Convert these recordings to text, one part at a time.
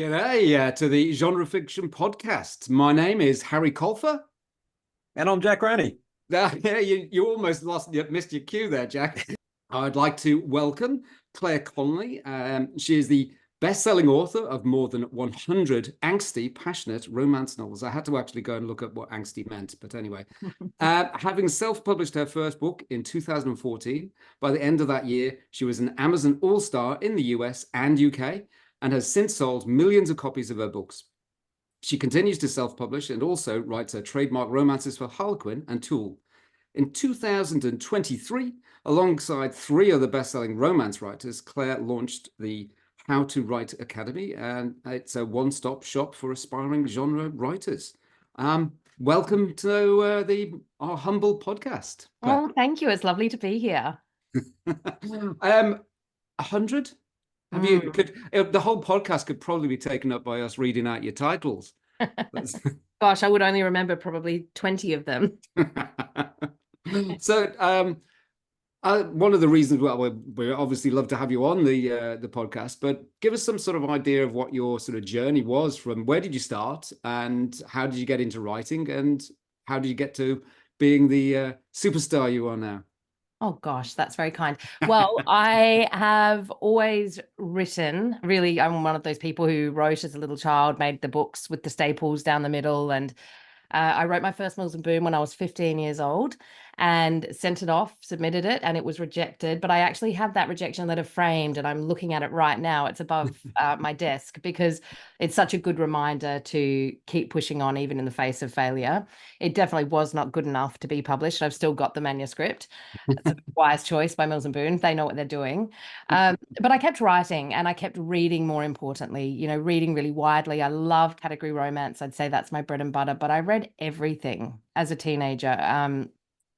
G'day to the Genre Fiction Podcast. My name is Harry Colfer. And I'm Jack Roney. Yeah, you almost missed your cue there, Jack. I'd like to welcome Claire Connolly. She is the best-selling author of more than 100 angsty, passionate romance novels. I had to actually go and look at what angsty meant, but anyway. Having self-published her first book in 2014, by the end of that year, she was an Amazon All-Star in the US and UK, and has since sold millions of copies of her books. She continues to self-publish and also writes her trademark romances for Harlequin and Tool. In 2023, alongside three other best-selling romance writers, Claire launched the How to Write Academy, and it's a one-stop shop for aspiring genre writers. Welcome to our humble podcast, Claire. Oh, thank you. It's lovely to be here. 100? Have you the whole podcast could probably be taken up by us reading out your titles. Gosh, I would only remember probably 20 of them. So one of the reasons, well, we obviously love to have you on the podcast, but give us some sort of idea of what your sort of journey was. From where did you start and how did you get into writing and how did you get to being the superstar you are now? Oh gosh, that's very kind. Well, I have always written, really, I'm one of those people who wrote as a little child, made the books with the staples down the middle. And I wrote my first Mills and Boon when I was 15 years old and sent it off, submitted it, and it was rejected. But I actually have that rejection letter framed and I'm looking at it right now. It's above my desk because it's such a good reminder to keep pushing on even in the face of failure. It definitely was not good enough to be published. I've still got the manuscript. It's a wise choice by Mills and Boon. They know what they're doing. But I kept writing and I kept reading, more importantly, reading really widely. I love category romance. I'd say that's my bread and butter, but I read everything as a teenager.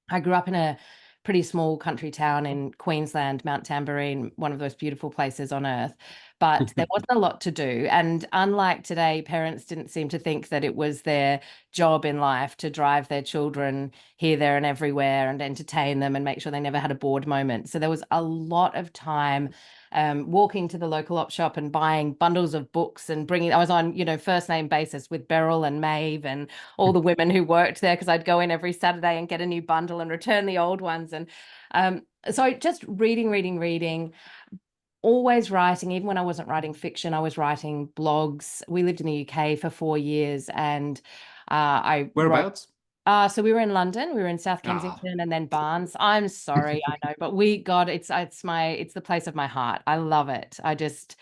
I grew up in a pretty small country town in Queensland, Mount Tamborine, one of those beautiful places on earth. But there wasn't a lot to do. And unlike today, parents didn't seem to think that it was their job in life to drive their children here, there, and everywhere and entertain them and make sure they never had a bored moment. So there was a lot of time walking to the local op shop and buying bundles of books and I was on, first name basis with Beryl and Maeve and all the women who worked there because I'd go in every Saturday and get a new bundle and return the old ones. And so just reading, always writing. Even when I wasn't writing fiction, I was writing blogs. We lived in the UK for 4 years and Whereabouts? So we were in London, we were in South Kensington and then Barnes. I'm sorry, I know, but it's the place of my heart. I love it. I just,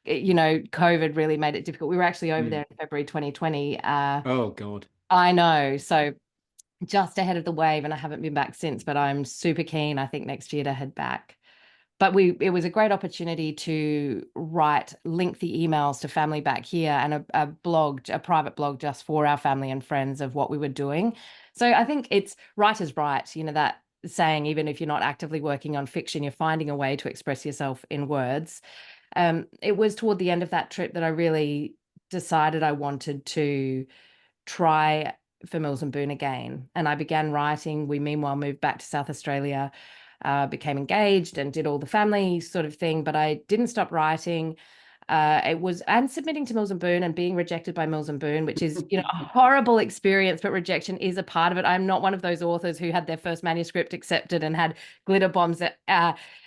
COVID really made it difficult. We were actually over there in February 2020. Oh God. I know. So just ahead of the wave and I haven't been back since, but I'm super keen, I think next year to head back. But it was a great opportunity to write lengthy emails to family back here and a private blog just for our family and friends of what we were doing. So I think it's writer's right, that saying, even if you're not actively working on fiction, you're finding a way to express yourself in words. It was toward the end of that trip that I really decided I wanted to try for Mills and Boon again. And I began writing. We meanwhile moved back to South Australia, became engaged and did all the family sort of thing, but I didn't stop writing. And submitting to Mills and Boon and being rejected by Mills and Boon, which is, a horrible experience, but rejection is a part of it. I'm not one of those authors who had their first manuscript accepted and had glitter bombs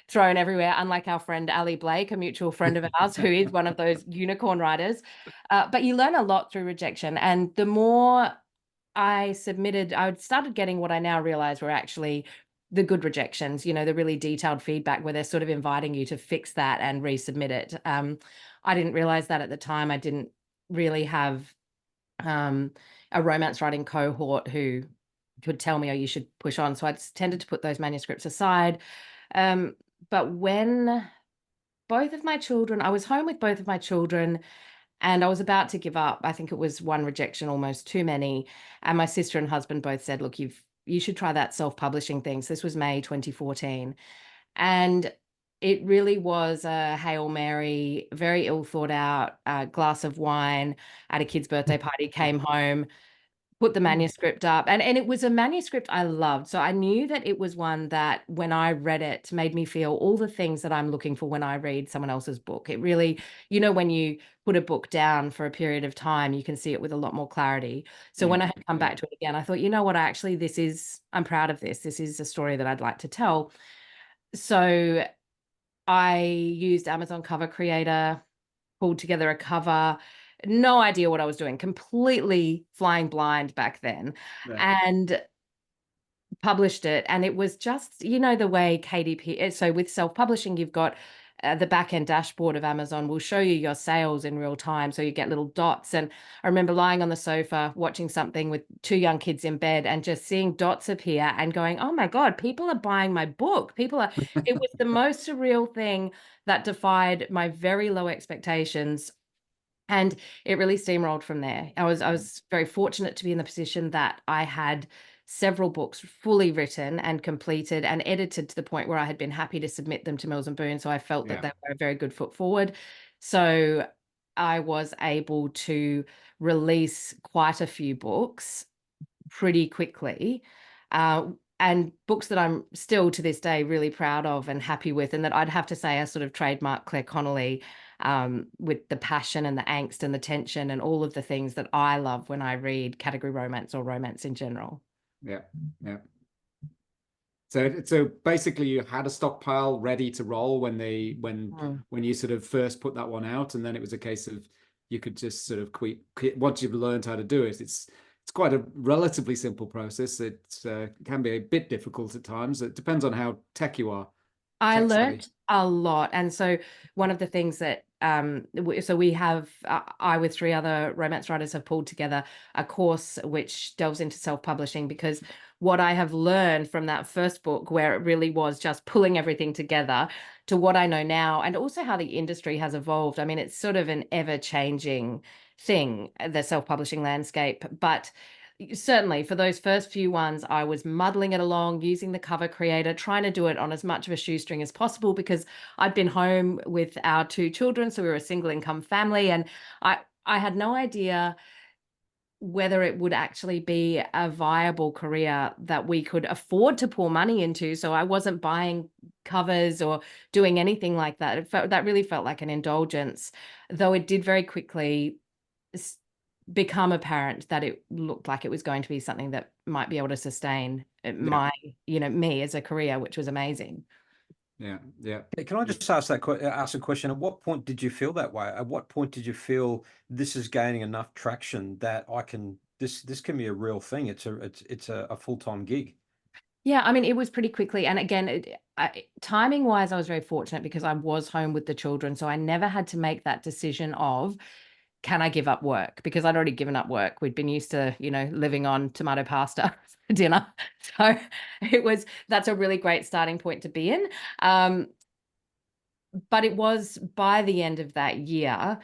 thrown everywhere, unlike our friend Ali Blake, a mutual friend of ours, who is one of those unicorn writers. But you learn a lot through rejection. And the more I submitted, I started getting what I now realize were actually the good rejections, the really detailed feedback where they're sort of inviting you to fix that and resubmit it. I didn't realize that at the time. I didn't really have a romance writing cohort who could tell me, oh, you should push on. So I tended to put those manuscripts aside. But when I was home with both of my children and I was about to give up. I think it was one rejection, almost too many. And my sister and husband both said, look, you should try that self-publishing thing. So this was May 2014. And it really was a Hail Mary, very ill thought out, glass of wine at a kid's birthday party, came home, put the manuscript up, and it was a manuscript I loved. So I knew that it was one that when I read it made me feel all the things that I'm looking for when I read someone else's book. It really, when you put a book down for a period of time, you can see it with a lot more clarity. So when I had come back to it again, I thought, you know what, I'm proud of this. This is a story that I'd like to tell. So I used Amazon Cover Creator, pulled together a cover, no idea what I was doing, completely flying blind back then, and published it. And it was just, the way KDP, so with self-publishing, you've got the back-end dashboard of Amazon will show you your sales in real time. So you get little dots. And I remember lying on the sofa, watching something with 2 young kids in bed and just seeing dots appear and going, oh my God, people are buying my book. It was the most surreal thing that defied my very low expectations. And it really steamrolled from there. I was very fortunate to be in the position that I had several books fully written and completed and edited to the point where I had been happy to submit them to Mills and Boon. So I felt that they were a very good foot forward. So I was able to release quite a few books pretty quickly. And books that I'm still to this day really proud of and happy with, and that I'd have to say are sort of trademark Claire Connolly, with the passion and the angst and the tension and all of the things that I love when I read category romance or romance in general. Yeah. So basically you had a stockpile ready to roll when you sort of first put that one out, and then it was a case of you could just sort of quit once you've learned how to do it. It's quite a relatively simple process. It can be a bit difficult at times. It depends on how tech you are. I learned a lot. And so one of the things that we have, I with 3 other romance writers have pulled together a course which delves into self-publishing, because what I have learned from that first book, where it really was just pulling everything together, to what I know now, and also how the industry has evolved. I mean, it's sort of an ever-changing thing, the self-publishing landscape, but certainly for those first few ones, I was muddling it along, using the Cover Creator, trying to do it on as much of a shoestring as possible, because I'd been home with our 2 children. So we were a single income family, and I had no idea whether it would actually be a viable career that we could afford to pour money into. So I wasn't buying covers or doing anything like that. That really felt like an indulgence, though it did very quickly become apparent that it looked like it was going to be something that might be able to sustain me as a career, which was amazing. Yeah. Can I just ask a question? At what point did you feel that way? At what point did you feel this is gaining enough traction that this can be a real thing? It's a full-time gig. Yeah, I mean, it was pretty quickly. And again, timing wise, I was very fortunate because I was home with the children. So I never had to make that decision of, can I give up work? Because I'd already given up work. We'd been used to, living on tomato pasta for dinner. So that's a really great starting point to be in. But it was by the end of that year,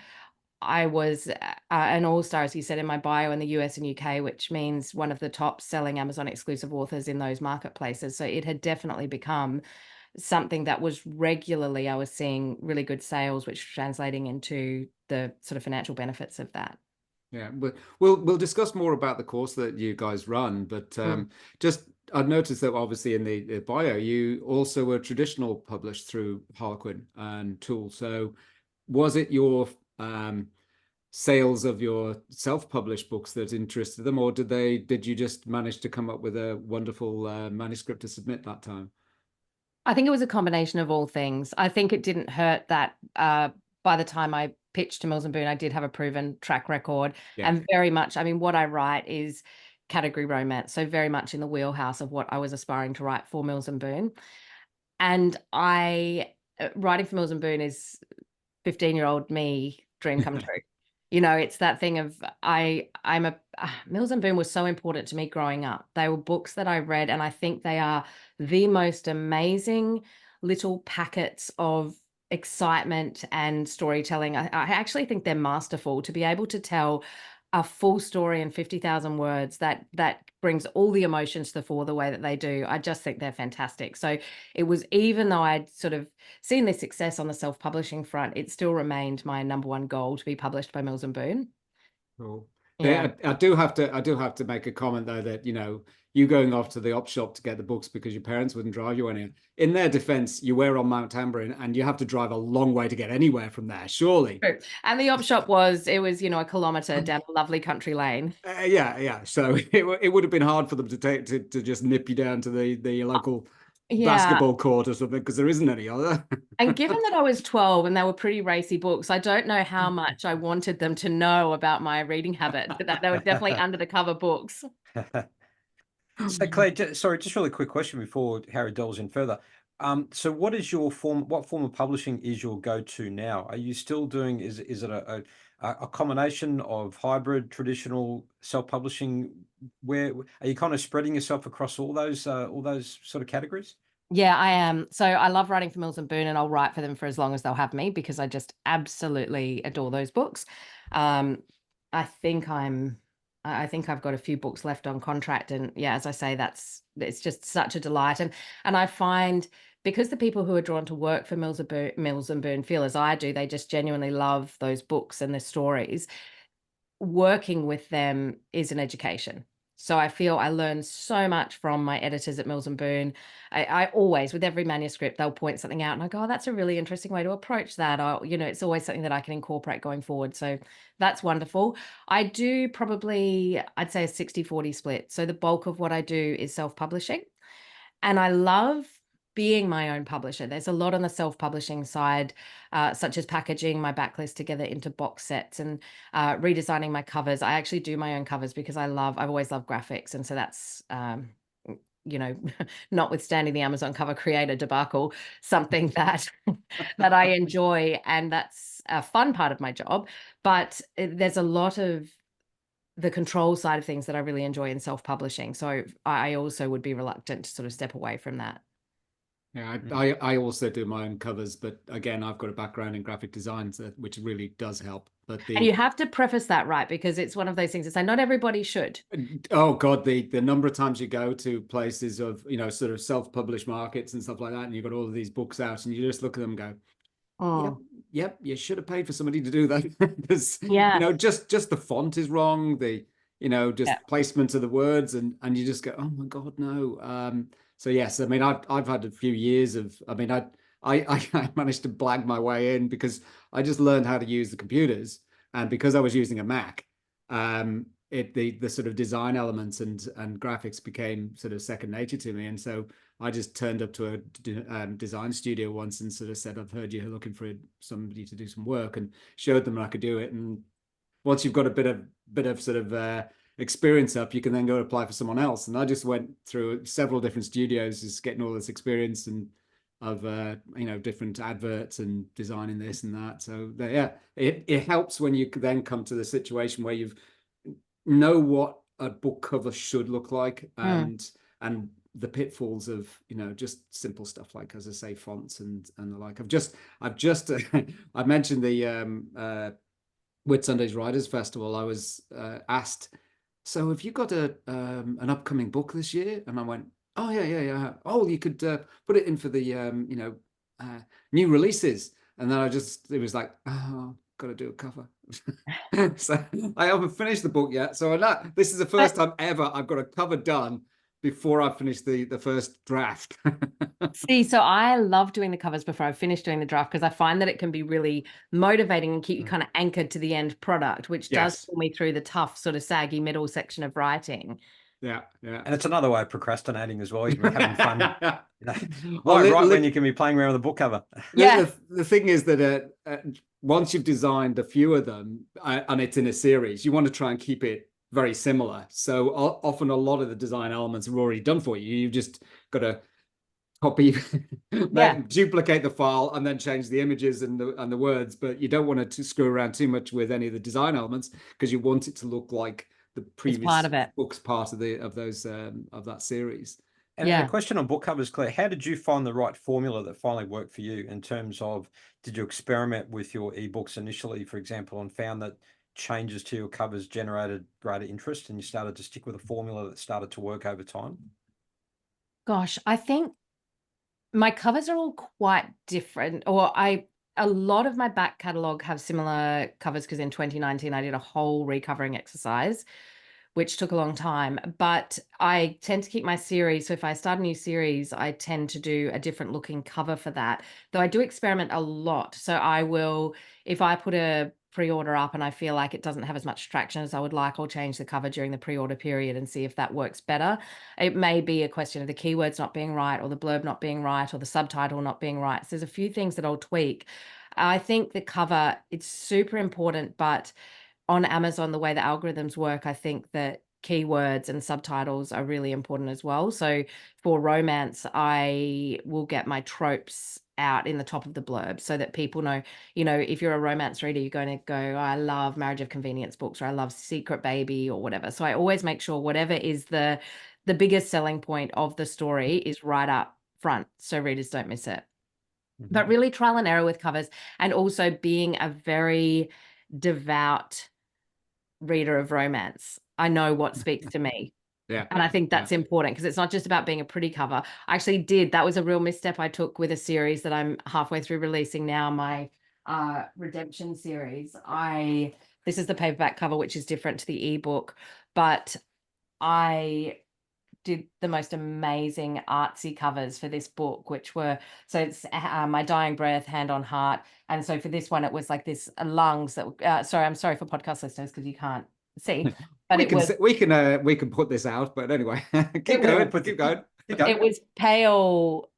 I was an all-star, as you said in my bio, in the US and UK, which means one of the top selling Amazon exclusive authors in those marketplaces. So it had definitely become something that was regularly, I was seeing really good sales, which was translating into the sort of financial benefits of that. Yeah, but we'll discuss more about the course that you guys run, but just I've noticed that obviously in the bio you also were traditional published through Harlequin and Tool. So was it your sales of your self-published books that interested them, or did you just manage to come up with a wonderful manuscript to submit that time? I think it was a combination of all things. I think it didn't hurt that by the time I pitched to Mills and Boon, I did have a proven track record, and very much, I mean, what I write is category romance, so very much in the wheelhouse of what I was aspiring to write for Mills and Boon. And writing for Mills and Boon is 15-year-old me, dream come true. It's that thing of Mills and Boon was so important to me growing up. They were books that I read, and I think they are the most amazing little packets of excitement and storytelling. I actually think they're masterful to be able to tell a full story in 50,000 words that brings all the emotions to the fore the way that they do. I just think they're fantastic. So it was, even though I'd sort of seen this success on the self-publishing front, it still remained my #1 goal to be published by Mills and Boon. Cool. Yeah. I do have to make a comment though that, you know, you going off to the op shop to get the books because your parents wouldn't drive you anywhere. In their defense, you were on Mount Tamborine and you have to drive a long way to get anywhere from there, surely. True. And the op shop it was, you know, a kilometre down a lovely country lane. Yeah. So it would have been hard for them to just nip you down to the local basketball court or something, because there isn't any other. And given that I was 12 and they were pretty racy books, I don't know how much I wanted them to know about my reading habit, but that they were definitely under the cover books. So Claire, just really quick question before Harry delves in further. So what is your what form of publishing is your go-to now? Are you still doing, is it a combination of hybrid, traditional, self-publishing? Where are you kind of spreading yourself across all those sort of categories? Yeah, I am. So I love writing for Mills and Boon, and I'll write for them for as long as they'll have me, because I just absolutely adore those books. I think I've got a few books left on contract, and yeah, as I say, it's just such a delight. And I find, because the people who are drawn to work for Mills and Boon feel as I do, they just genuinely love those books and the stories. Working with them is an education. So I feel I learn so much from my editors at Mills and Boon. I always, with every manuscript, they'll point something out and I go, oh, that's a really interesting way to approach that. Or, you know, it's always something that I can incorporate going forward. So that's wonderful. I do probably, I'd say a 60-40 split. So the bulk of what I do is self-publishing. And I love being my own publisher. There's a lot on the self-publishing side, such as packaging my backlist together into box sets and redesigning my covers. I actually do my own covers because I've always loved graphics. And so that's, you know, notwithstanding the Amazon cover creator debacle, something that that I enjoy, and that's a fun part of my job. But there's a lot of the control side of things that I really enjoy in self-publishing. So I also would be reluctant to sort of step away from that. Yeah, I also do my own covers, but again, I've got a background in graphic design, which really does help. But and you have to preface that, right? Because it's one of those things that say not everybody should. Oh God, the number of times you go to places of, you know, sort of self-published markets and stuff like that, and you've got all of these books out, and you just look at them and go, Oh, yep, you should have paid for somebody to do that. Because, yeah, you know, just the font is wrong, you know, just yeah. placement of the words, and you just go, oh my God, no. So yes, I mean, I've had a few years of, I mean, I managed to blag my way in because I just learned how to use the computers, and because I was using a Mac, the sort of design elements and graphics became sort of second nature to me. And so I just turned up to a design studio once and sort of said, I've heard you're looking for somebody to do some work, and showed them I could do it. And once you've got a bit of sort of experience up, you can then go apply for someone else. And I just went through several different studios, just getting all this experience and of you know, different adverts and designing this and that. So yeah, it helps when you then come to the situation where you've know what a book cover should look like, and the pitfalls of, you know, just simple stuff like, as I say, fonts and the like. I've just I mentioned the Whitsundays Writers Festival. I was asked, so have you got an upcoming book this year? And I went, oh yeah. Oh, you could put it in for the you know, new releases. And then it was like, oh, got to do a cover. So I haven't finished the book yet. So this is the first time ever I've got a cover done before I finish the first draft. See, so I love doing the covers before I finish doing the draft, because I find that it can be really motivating and keep you kind of anchored to the end product, which does pull me through the tough sort of saggy middle section of writing. Yeah. And it's another way of procrastinating as well. You can be having fun. You know, well, when you can be playing around with a book cover. Yeah. The thing is that once you've designed a few of them and it's in a series, you want to try and keep it very similar. So often a lot of the design elements are already done for you. You've just got to copy, duplicate the file, and then change the images and the words. But you don't want to screw around too much with any of the design elements, because you want it to look like the previous book's part of that series. And a question on book covers, Claire, how did you find the right formula that finally worked for you, in terms of, did you experiment with your ebooks initially, for example, and found that changes to your covers generated greater interest, and you started to stick with a formula that started to work over time? Gosh, I think my covers are all quite different, or I a lot of my back catalogue have similar covers because in 2019 I did a whole recovering exercise, which took a long time, but I tend to keep my series. So if I start a new series, I tend to do a different looking cover for that, though I do experiment a lot. So I will, if I put a pre-order up and I feel like it doesn't have as much traction as I would like, I'll change the cover during the pre-order period and see if that works better. It may be a question of the keywords not being right, or the blurb not being right, or the subtitle not being right. So there's a few things that I'll tweak. I think the cover, it's super important, but on Amazon, the way the algorithms work, I think that keywords and subtitles are really important as well. So for romance, I will get my tropes out in the top of the blurb so that people know, if you're a romance reader, you're going to go, oh, I love Marriage of Convenience books, or I love Secret Baby, or whatever. So I always make sure whatever is the biggest selling point of the story is right up front, so readers don't miss it. But really trial and error with covers, and also being a very devout reader of romance. I know what speaks to me. Yeah. And I think that's important, because it's not just about being a pretty cover. I actually that was a real misstep I took with a series that I'm halfway through releasing now, my Redemption series. This is the paperback cover, which is different to the ebook, but I did the most amazing artsy covers for this book, which were, so it's My Dying Breath, Hand on Heart. And so for this one, it was like this lungs that, sorry, I'm sorry for podcast listeners because you can't see, but we can put this out, but anyway, keep going. It was pale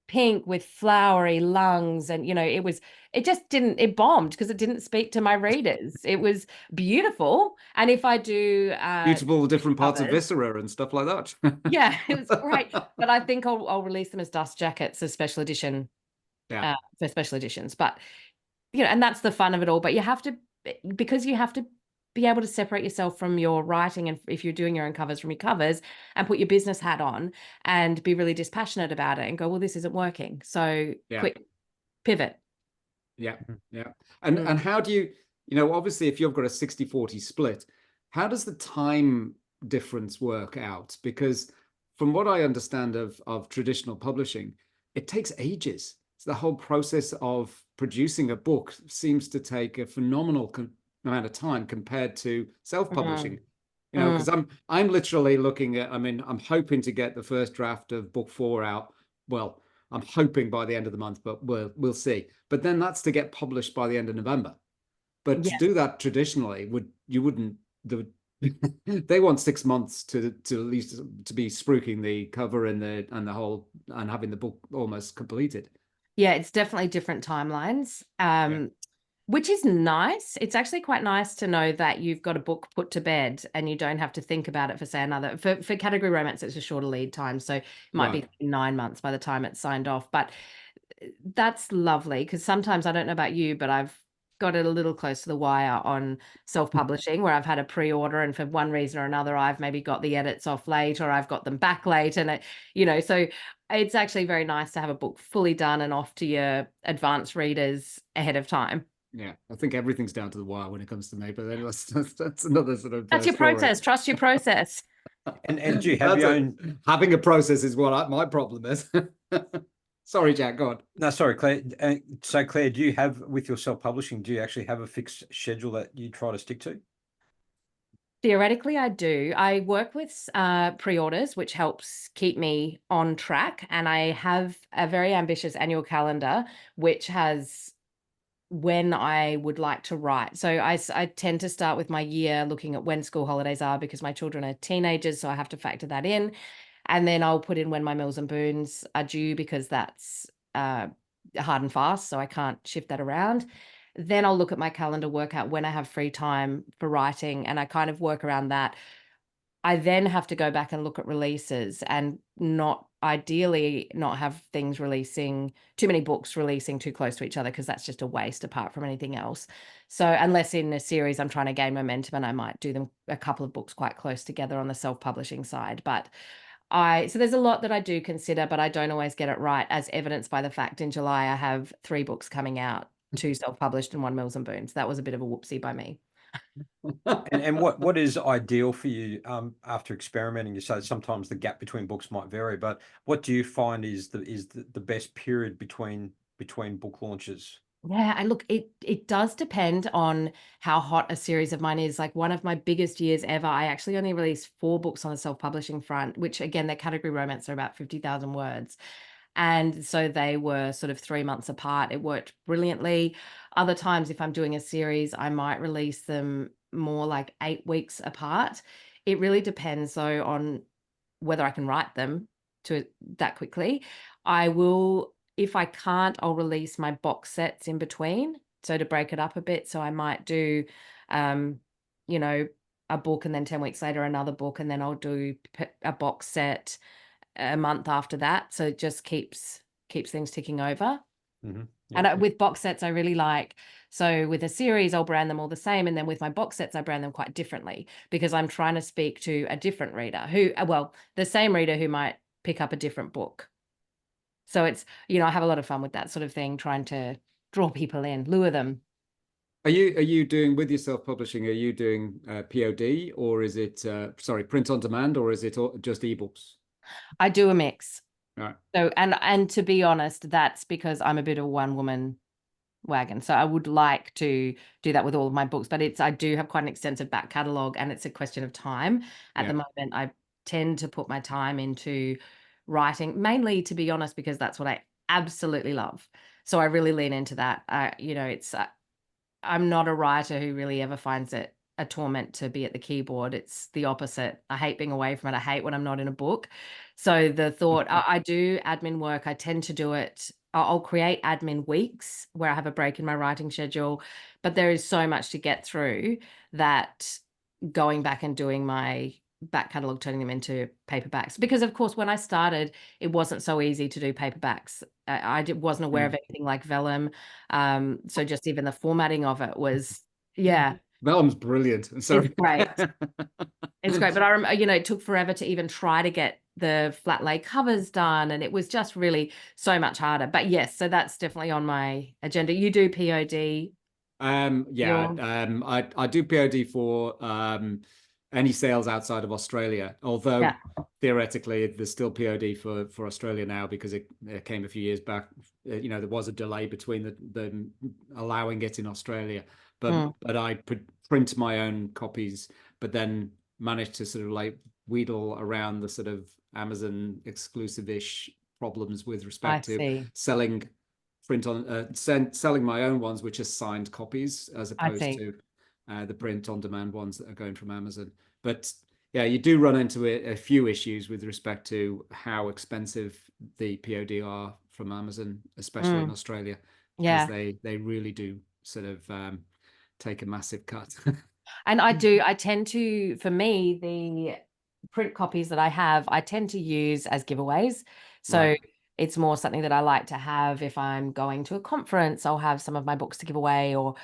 pink with flowery lungs, and it bombed because it didn't speak to my readers. It was beautiful. And if I do beautiful different parts covers, of viscera and stuff like that. yeah, it was great. But I think I'll release them as dust jackets as special edition, for special editions. But and that's the fun of it all. But you have to be able to separate yourself from your writing, and if you're doing your own covers, from your covers, and put your business hat on and be really dispassionate about it and go, well, this isn't working, so quick pivot. And how do you obviously if you've got a 60-40 split, how does the time difference work out? Because from what I understand of traditional publishing, it takes ages. So the whole process of producing a book seems to take a phenomenal amount of time compared to self-publishing. Because I'm literally looking at, I'm hoping to get the first draft of book 4 out. Well, I'm hoping by the end of the month, but we'll see. But then that's to get published by the end of November. But to do that traditionally, they want 6 months to at least to be spruiking the cover and the whole, and having the book almost completed. Yeah, it's definitely different timelines. Which is nice. It's actually quite nice to know that you've got a book put to bed and you don't have to think about it for, say, for category romance, it's a shorter lead time. So it might be 9 months by the time it's signed off. But that's lovely, because sometimes, I don't know about you, but I've got it a little close to the wire on self-publishing, where I've had a pre-order and for one reason or another, I've maybe got the edits off late, or I've got them back late. And so it's actually very nice to have a book fully done and off to your advanced readers ahead of time. Yeah, I think everything's down to the wire when it comes to me, but anyway, that's another sort of that's your story. process. Trust your process. And do you have your own? Having a process is what my problem is. Sorry, Jack, go on. No, sorry, Claire. So Claire, do you have, with your self-publishing, do you actually have a fixed schedule that you try to stick to? Theoretically, I do. I work with pre-orders, which helps keep me on track. And I have a very ambitious annual calendar, which has when I would like to write. So I tend to start with my year looking at when school holidays are, because my children are teenagers, so I have to factor that in. And then I'll put in when my Mills and Boons are due, because that's hard and fast, so I can't shift that around. Then I'll look at my calendar, work out when I have free time for writing, and I kind of work around that. I then have to go back and look at releases, and ideally not have things releasing, too many books releasing too close to each other, because that's just a waste apart from anything else. So unless in a series I'm trying to gain momentum, and I might do them a couple of books quite close together on the self-publishing side. But so there's a lot that I do consider, but I don't always get it right, as evidenced by the fact in July I have 3 books coming out, 2 self-published and 1 Mills and Boons. That was a bit of a whoopsie by me. And what is ideal for you after experimenting? You say sometimes the gap between books might vary, but what do you find is the best period between book launches? Yeah, and look, it does depend on how hot a series of mine is. Like one of my biggest years ever, I actually only released 4 books on the self-publishing front, which again, they're category romance, are about 50,000 words. And so they were sort of 3 months apart. It worked brilliantly. Other times, if I'm doing a series, I might release them more like 8 weeks apart. It really depends though on whether I can write them to that quickly. I will, if I can't, I'll release my box sets in between. So to break it up a bit. So I might do, you know, a book and then 10 weeks later, another book, and then I'll do a box set a month after that. So it just keeps things ticking over. Mhm. And Yeah. with box sets, I really like, so with a series, I'll brand them all the same. And then with my box sets, I brand them quite differently because I'm trying to speak to a different reader who, well, the same reader who might pick up a different book. So it's, I have a lot of fun with that sort of thing, trying to draw people in, lure them. Are you doing, with your self-publishing, are you doing POD, or is it print on demand, or is it just ebooks? I do a mix. Right. So, and to be honest, that's because I'm a bit of a one-woman wagon. So I would like to do that with all of my books, but I do have quite an extensive back catalogue, and it's a question of time. At the moment, I tend to put my time into writing, mainly, to be honest, because that's what I absolutely love. So I really lean into that. It's I'm not a writer who really ever finds it a torment to be at the keyboard. It's the opposite. I hate being away from it. I hate when I'm not in a book. So the thought, I do admin work. I tend to do it. I'll create admin weeks where I have a break in my writing schedule, but there is so much to get through that going back and doing my back catalogue, turning them into paperbacks. Because of course, when I started, it wasn't so easy to do paperbacks. I wasn't aware of anything like Vellum. So just even the formatting of it was, yeah. Vellum's brilliant. It's great. It's great. But I remember, it took forever to even try to get the flat lay covers done. And it was just really so much harder. But yes, so that's definitely on my agenda. You do POD? I do POD for any sales outside of Australia, although theoretically there's still POD for Australia now, because it came a few years back. There was a delay between the allowing it in Australia, but I print my own copies, but then managed to sort of like wheedle around the sort of Amazon exclusive-ish problems with respect to selling print on selling my own ones, which are signed copies, as opposed to the print on demand ones that are going from Amazon. But yeah, you do run into a few issues with respect to how expensive the POD are from Amazon, especially in Australia, because they really do sort of take a massive cut. And I tend to, for me, the print copies that I have, I tend to use as giveaways. So it's more something that I like to have if I'm going to a conference. I'll have some of my books to give away, or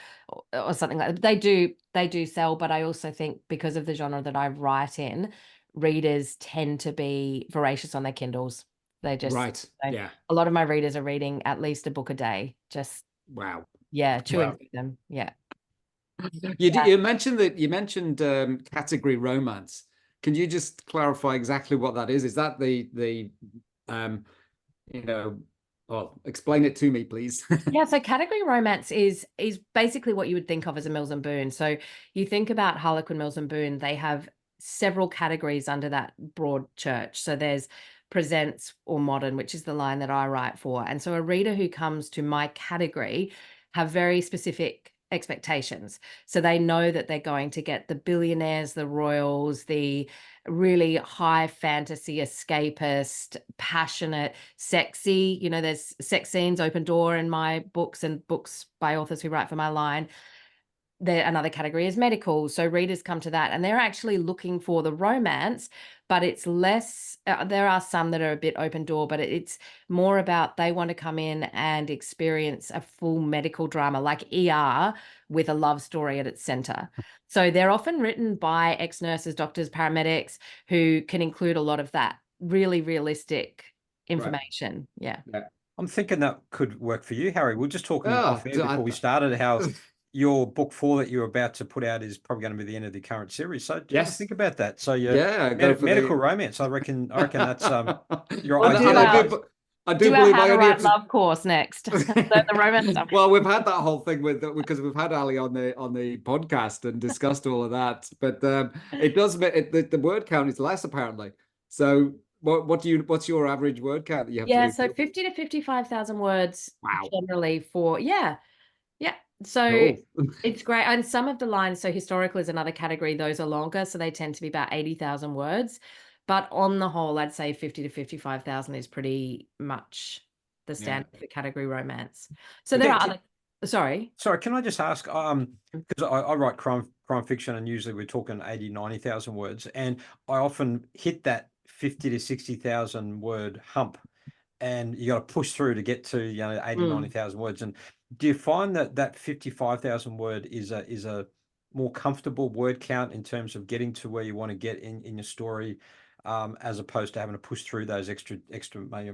something like that. They do sell, but I also think because of the genre that I write in, readers tend to be voracious on their Kindles. They just a lot of my readers are reading at least a book a day. Just chewing through them. Yeah. You mentioned category romance. Can you just clarify exactly what that is? Is that explain it to me, please. Yeah, so category romance is basically what you would think of as a Mills and Boon. So you think about Harlequin, Mills and Boon, they have several categories under that broad church. So there's presents or modern, which is the line that I write for. And so a reader who comes to my category have very specific expectations. So they know that they're going to get the billionaires, the royals, the really high fantasy, escapist, passionate, sexy. There's sex scenes, open door in my books, and books by authors who write for my line. Another category is medical. So readers come to that and they're actually looking for the romance, but it's less, there are some that are a bit open door, but it's more about they want to come in and experience a full medical drama like ER with a love story at its center. So they're often written by ex-nurses, doctors, paramedics, who can include a lot of that really realistic information. Yeah. I'm thinking that could work for you, Harry. We're just talking off air before we started how your book 4 that you're about to put out is probably going to be the end of the current series. So just think about that. So medical romance, I reckon that's your ideal. I do Do our believe How I to only Write have to. Love course next. Learn the romance stuff. Well, we've had that whole thing because we've had Ali on the podcast and discussed all of that. But it does the word count is less apparently. So what's your average word count that you have to Yeah, do? so 50 to 55,000 words Wow. generally for, yeah. So Cool. it's great. And some of the lines, so historical is another category, those are longer. So they tend to be about 80,000 words. But on the whole, I'd say 50 to 55,000 is pretty much the standard for category romance. So there are other, sorry. Sorry, can I just ask, because I write crime fiction and usually we're talking 80, 90,000 words, and I often hit that 50 to 60,000 word hump, and you got to push through to get to 80, 90,000 words. And do you find that 55,000 word is a more comfortable word count in terms of getting to where you want to get in your story, as opposed to having to push through those extra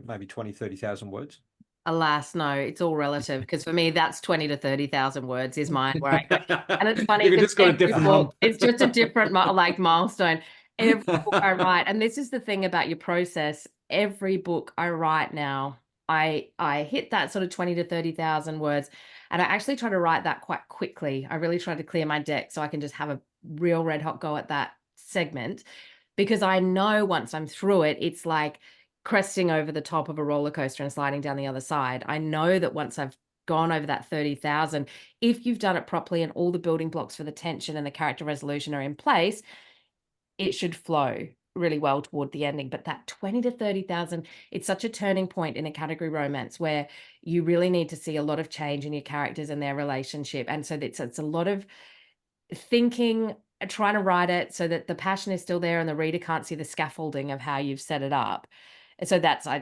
maybe 20, 30,000 words? Alas, no, it's all relative, because for me, that's 20 to 30,000 words is mine where I go. And it's funny You've because just got a different hump. it's just a different milestone. Every book I write, and this is the thing about your process, every book I write now, I hit that sort of 20 to 30,000 words, and I actually try to write that quite quickly. I really try to clear my deck so I can just have a real red hot go at that segment, because I know once I'm through it, it's like cresting over the top of a roller coaster and sliding down the other side. I know that once I've gone over that 30,000, if you've done it properly and all the building blocks for the tension and the character resolution are in place, it should flow really well toward the ending. But that 20 to 30,000, it's such a turning point in a category romance where you really need to see a lot of change in your characters and their relationship. And so it's a lot of thinking, trying to write it so that the passion is still there and the reader can't see the scaffolding of how you've set it up. And so that's, I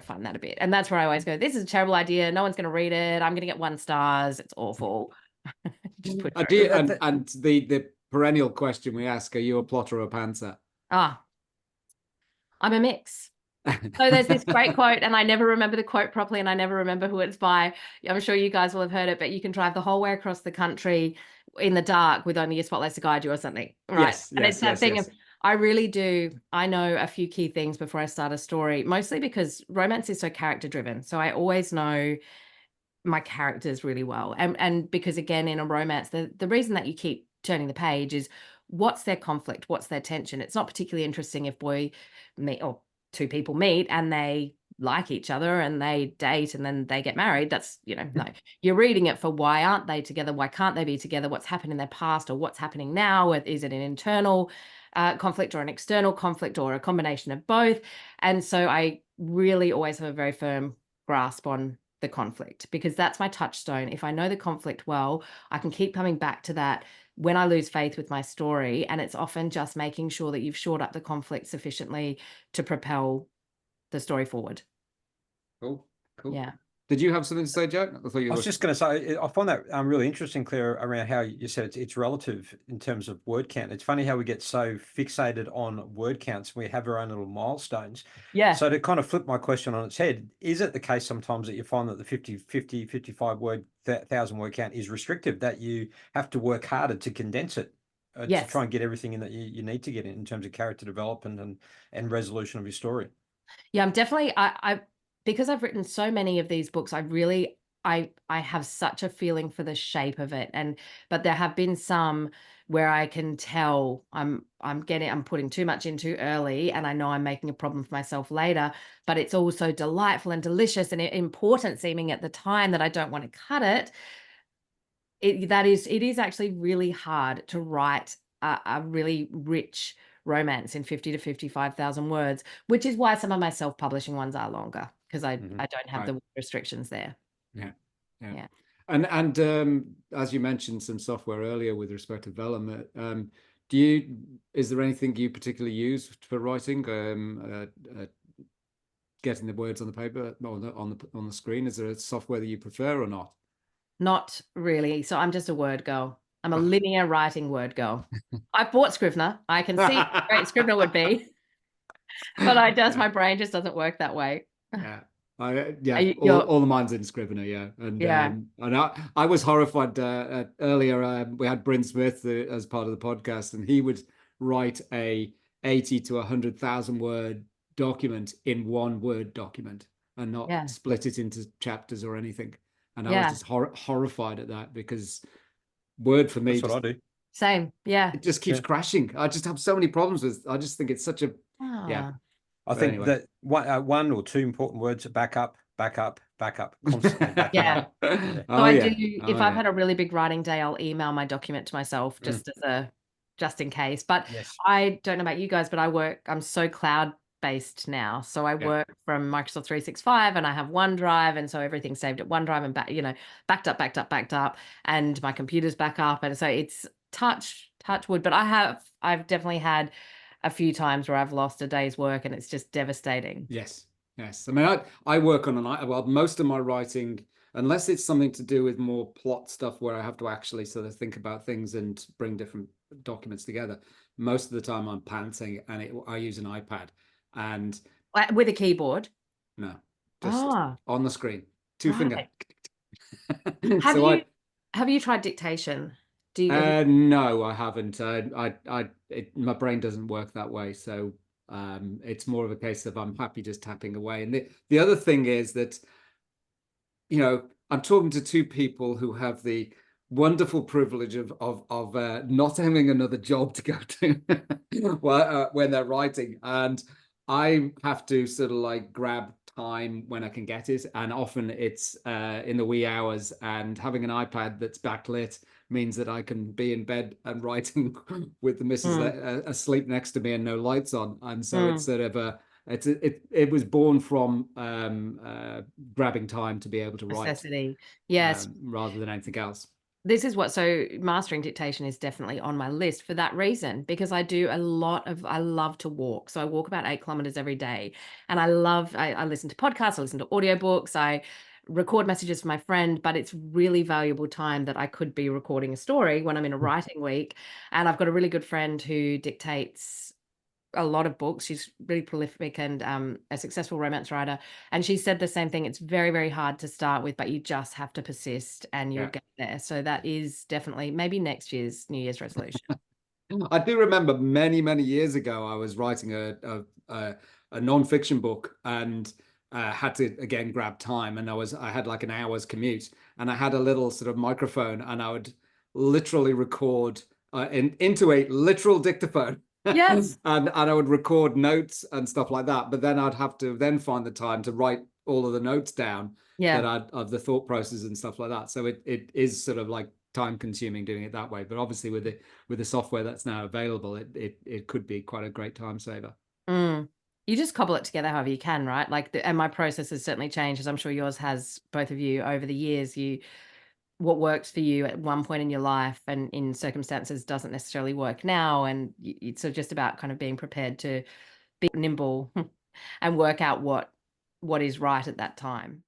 find that a bit. And that's where I always go, this is a terrible idea. No one's going to read it. I'm going to get 1 star. It's awful. Just put And the perennial question we ask, are you a plotter or a pantser? I'm a mix. So there's this great quote, and I never remember the quote properly, and I never remember who it's by. I'm sure you guys will have heard it, but you can drive the whole way across the country in the dark with only your spotlights to guide you or something. Right. Yes, and it's that thing of, I really do. I know a few key things before I start a story, mostly because romance is so character driven. So I always know my characters really well. And because again, in a romance, the reason that you keep turning the page is what's their conflict? What's their tension? It's not particularly interesting if two people meet and they like each other and they date and then they get married. That's, no, you're reading it for why aren't they together? Why can't they be together? What's happened in their past or what's happening now? Is it an internal conflict or an external conflict or a combination of both? And so I really always have a very firm grasp on the conflict, because that's my touchstone. If I know the conflict well, I can keep coming back to that when I lose faith with my story. And it's often just making sure that you've shored up the conflict sufficiently to propel the story forward. Cool. Yeah. Did you have something to say, Jack? I was just going to say, I find that really interesting, Claire, around how you said it's relative in terms of word count. It's funny how we get so fixated on word counts. We have our own little milestones. Yeah. So to kind of flip my question on its head, is it the case sometimes that you find that the 55,000 word count is restrictive, that you have to work harder to condense it to try and get everything in that you need to get in terms of character development and resolution of your story? Yeah, I'm definitely, because I've written so many of these books, I have such a feeling for the shape of it. But there have been some where I can tell I'm putting too much in too early, and I know I'm making a problem for myself later, but it's also delightful and delicious and important seeming at the time that I don't want to cut it. It is actually really hard to write a really rich romance in 50 to 55,000 words, which is why some of my self-publishing ones are longer, because I don't have the restrictions there. Yeah. And as you mentioned some software earlier with respect to Vellum, is there anything you particularly use for writing, getting the words on the paper on the screen? Is there a software that you prefer or not? Not really. So I'm just a word girl. I'm a linear writing word girl. I bought Scrivener. I can see how great Scrivener would be, but my brain just doesn't work that way. All the mine's in Scrivener, and I was horrified earlier. We had Bryn Smith as part of the podcast, and he would write a 80 to 100,000 word document in one Word document. and not Yeah. split it into chapters or anything. And I was Yeah. just horrified at that, because Word for me That's what I do. Same. Yeah. it just keeps Yeah. crashing. I just have so many problems with. I just think it's such a yeah. Ah. I But think anyway. that one or two important words are backup, constantly backing Yeah. up. Yeah. So Oh I yeah. do, if Oh, I've yeah. had a really big writing day, I'll email my document to myself just just in case. But Yes. I don't know about you guys, but I'm so cloud based now. So I Yeah. work from Microsoft 365 and I have OneDrive. And so everything's saved at OneDrive and backed up, and my computer's back up. And so it's touch wood. But I've definitely had a few times where I've lost a day's work and it's just devastating. Yes. Yes. I mean, I work on most of my writing, unless it's something to do with more plot stuff where I have to actually sort of think about things and bring different documents together. Most of the time I'm pantsing, and I use an iPad, and With a keyboard. no, just on the screen, two finger. Have you tried dictation? Do you? No, I haven't. My brain doesn't work that way, so it's more of a case of I'm happy just tapping away. And the other thing is that, I'm talking to two people who have the wonderful privilege of not having another job to go to when they're writing, and I have to sort of like grab time when I can get it, and often it's in the wee hours, and having an iPad that's backlit means that I can be in bed and writing with the missus asleep next to me and no lights on, and so it's sort of it was born from grabbing time to be able to write. Necessity. Yes. Rather than anything else. This is so mastering dictation is definitely on my list for that reason, because I love to walk. So I walk about 8 kilometers every day, and I listen to podcasts, I listen to audiobooks, I record messages for my friend, but it's really valuable time that I could be recording a story when I'm in a writing week. And I've got a really good friend who dictates a lot of books. She's really prolific and a successful romance writer. And she said the same thing. It's very, very hard to start with, but you just have to persist and you'll get there. So that is definitely maybe next year's New Year's resolution. I do remember many, many years ago, I was writing a non-fiction book, and had to again grab time, and I had like an hour's commute, and I had a little sort of microphone, and I would literally record into a literal dictaphone. Yes. and I would record notes and stuff like that, but then I'd have to then find the time to write all of the notes down of the thought process and stuff like that. So it is sort of like time consuming doing it that way, but obviously with the software that's now available, it could be quite a great time saver. You just cobble it together however you can, right? And my process has certainly changed, as I'm sure yours has, both of you, over the years. What works for you at one point in your life and in circumstances doesn't necessarily work now. And it's just about kind of being prepared to be nimble and work out what is right at that time.